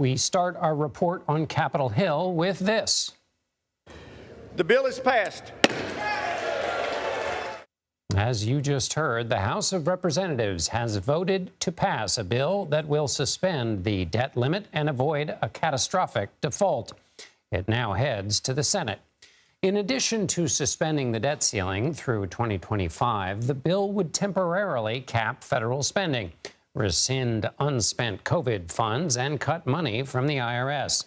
We start our report on Capitol Hill with this. The bill is passed. As you just heard, the House of Representatives has voted to pass a bill that will suspend the debt limit and avoid a catastrophic default. It now heads to the Senate. In addition to suspending the debt ceiling through 2025, the bill would temporarily cap federal spending, rescind unspent COVID funds, and cut money from the IRS.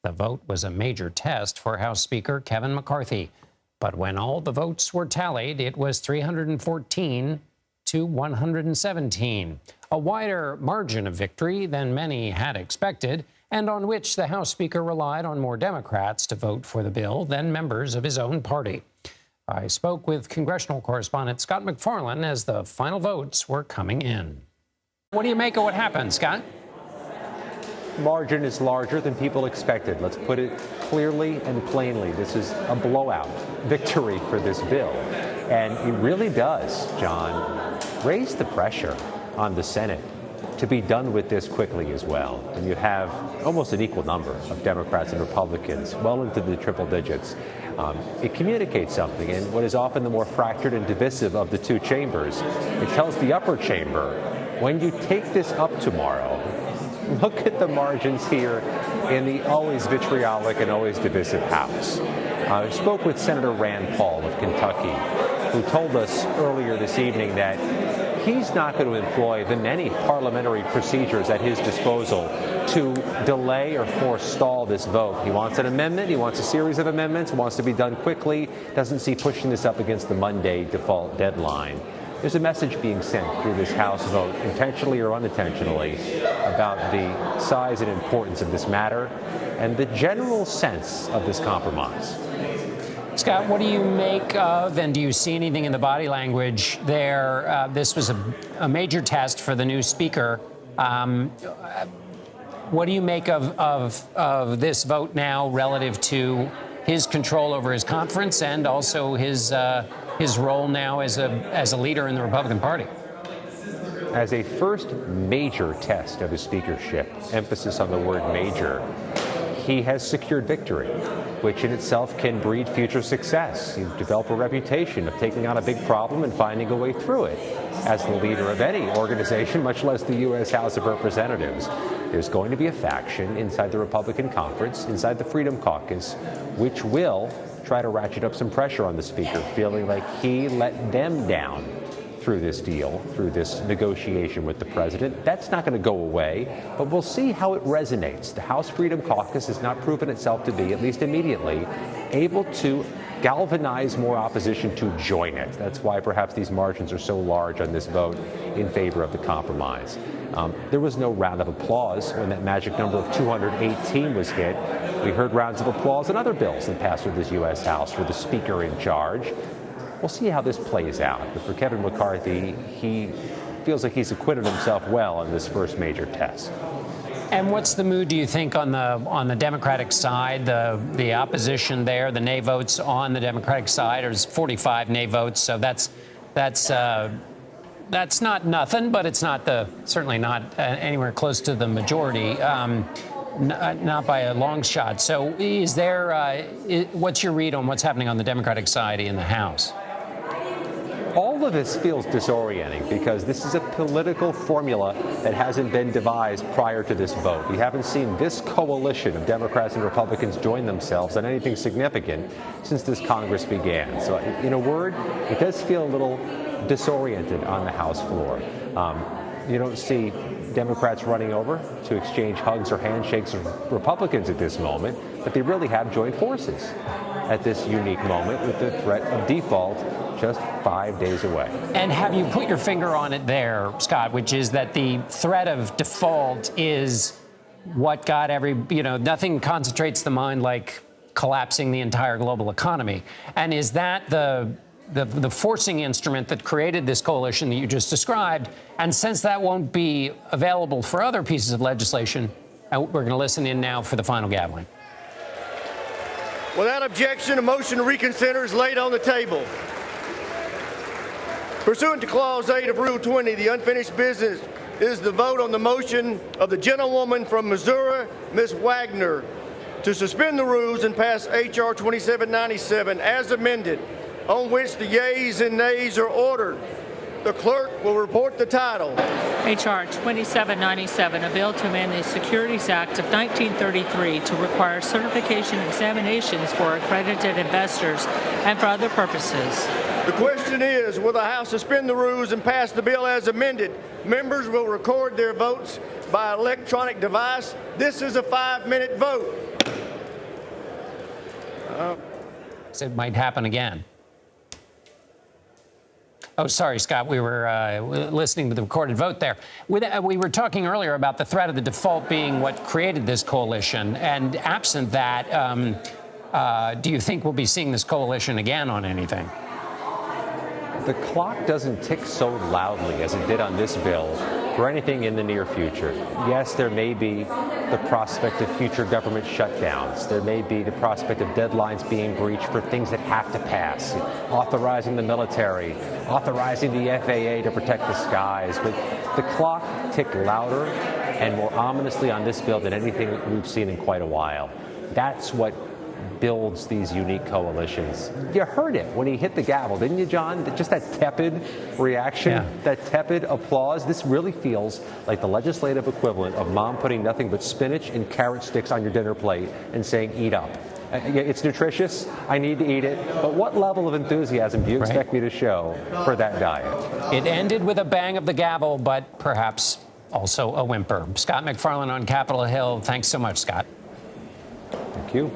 The vote was a major test for House Speaker Kevin McCarthy. But when all the votes were tallied, it was 314 to 117, a wider margin of victory than many had expected, and on which the House Speaker relied on more Democrats to vote for the bill than members of his own party. I spoke with congressional correspondent Scott MacFarlane as the final votes were coming in. What do you make of what happened, Scott? Margin is larger than people expected. Let's put it clearly and plainly. This is a blowout victory for this bill. And it really does, John, raise the pressure on the Senate to be done with this quickly as well. And you have almost an equal number of Democrats and Republicans, well into the triple digits. It communicates something. And what is often the more fractured and divisive of the two chambers, it tells the upper chamber, when you take this up tomorrow, look at the margins here in the always vitriolic and always divisive House. I spoke with Senator Rand Paul of Kentucky, who told us earlier this evening that he's not going to employ the many parliamentary procedures at his disposal to delay or forestall this vote. He wants an amendment. He wants a series of amendments. Wants to be done quickly. Doesn't see pushing this up against the Monday default deadline. There's a message being sent through this House vote, intentionally or unintentionally, about the size and importance of this matter and the general sense of this compromise. Scott, what do you make of, and do you see anything in the body language there? This was a major test for the new speaker. What do you make of this vote now relative to his control over his conference and also his role now as a leader in the Republican Party? As a first major test of his speakership, emphasis on the word major, he has secured victory, which in itself can breed future success. He's developed a reputation of taking on a big problem and finding a way through it. As the leader of any organization, much less the U.S. House of Representatives, there's going to be a faction inside the Republican conference, inside the Freedom Caucus, which will try to ratchet up some pressure on the speaker, feeling like he let them down through this deal, through this negotiation with the president. That's not going to go away, but we'll see how it resonates. The House Freedom Caucus has not proven itself to be, at least immediately, able to galvanize more opposition to join it. That's why perhaps these margins are so large on this vote in favor of the compromise. There was no round of applause when that magic number of 218 was hit. We heard rounds of applause in other bills that passed through this U.S. House for the speaker in charge. We'll see how this plays out. But for Kevin McCarthy, he feels like he's acquitted himself well in this first major test. And what's the mood, do you think, on the Democratic side, the opposition there, the nay votes on the Democratic side? There's 45 nay votes, so that's not nothing, but it's not certainly not anywhere close to the majority, not by a long shot. So is there what's your read on what's happening on the Democratic side in the House? All of this feels disorienting because this is a political formula that hasn't been devised prior to this vote. We haven't seen this coalition of Democrats and Republicans join themselves on anything significant since this Congress began. So in a word, it does feel a little disoriented on the House floor. You don't see Democrats running over to exchange hugs or handshakes with Republicans at this moment, but they really have joined forces at this unique moment with the threat of default just 5 days away. And have you put your finger on it there, Scott, which is that the threat of default is what got nothing concentrates the mind like collapsing the entire global economy. And is that the forcing instrument that created this coalition that you just described? And since that won't be available for other pieces of legislation, we're going to listen in now for the final gaveling. Without objection, a motion to reconsider is laid on the table. Pursuant to Clause 8 of Rule 20, the unfinished business is the vote on the motion of the gentlewoman from Missouri, Ms. Wagner, to suspend the rules and pass H.R. 2797 as amended, on which the yeas and nays are ordered. The clerk will report the title. H.R. 2797, a bill to amend the Securities Act of 1933 to require certification examinations for accredited investors and for other purposes. The question is, will the House suspend the rules and pass the bill as amended? Members will record their votes by electronic device. This is a 5-minute vote. So it might happen again. Oh, sorry, Scott. We were listening to the recorded vote there. We were talking earlier about the threat of the default being what created this coalition. And absent that, do you think we'll be seeing this coalition again on anything? The clock doesn't tick so loudly as it did on this bill for anything in the near future. Yes, there may be the prospect of future government shutdowns. There may be the prospect of deadlines being breached for things that have to pass, authorizing the military, authorizing the FAA to protect the skies. But the clock ticked louder and more ominously on this bill than anything we've seen in quite a while. That's what builds these unique coalitions. You heard it when he hit the gavel, didn't you, John? Just that tepid reaction, that tepid applause. This really feels like the legislative equivalent of mom putting nothing but spinach and carrot sticks on your dinner plate and saying, eat up. It's nutritious. I need to eat it. But what level of enthusiasm do you expect me to show for that diet? It ended with a bang of the gavel, but perhaps also a whimper. Scott MacFarlane on Capitol Hill. Thanks so much, Scott. Thank you.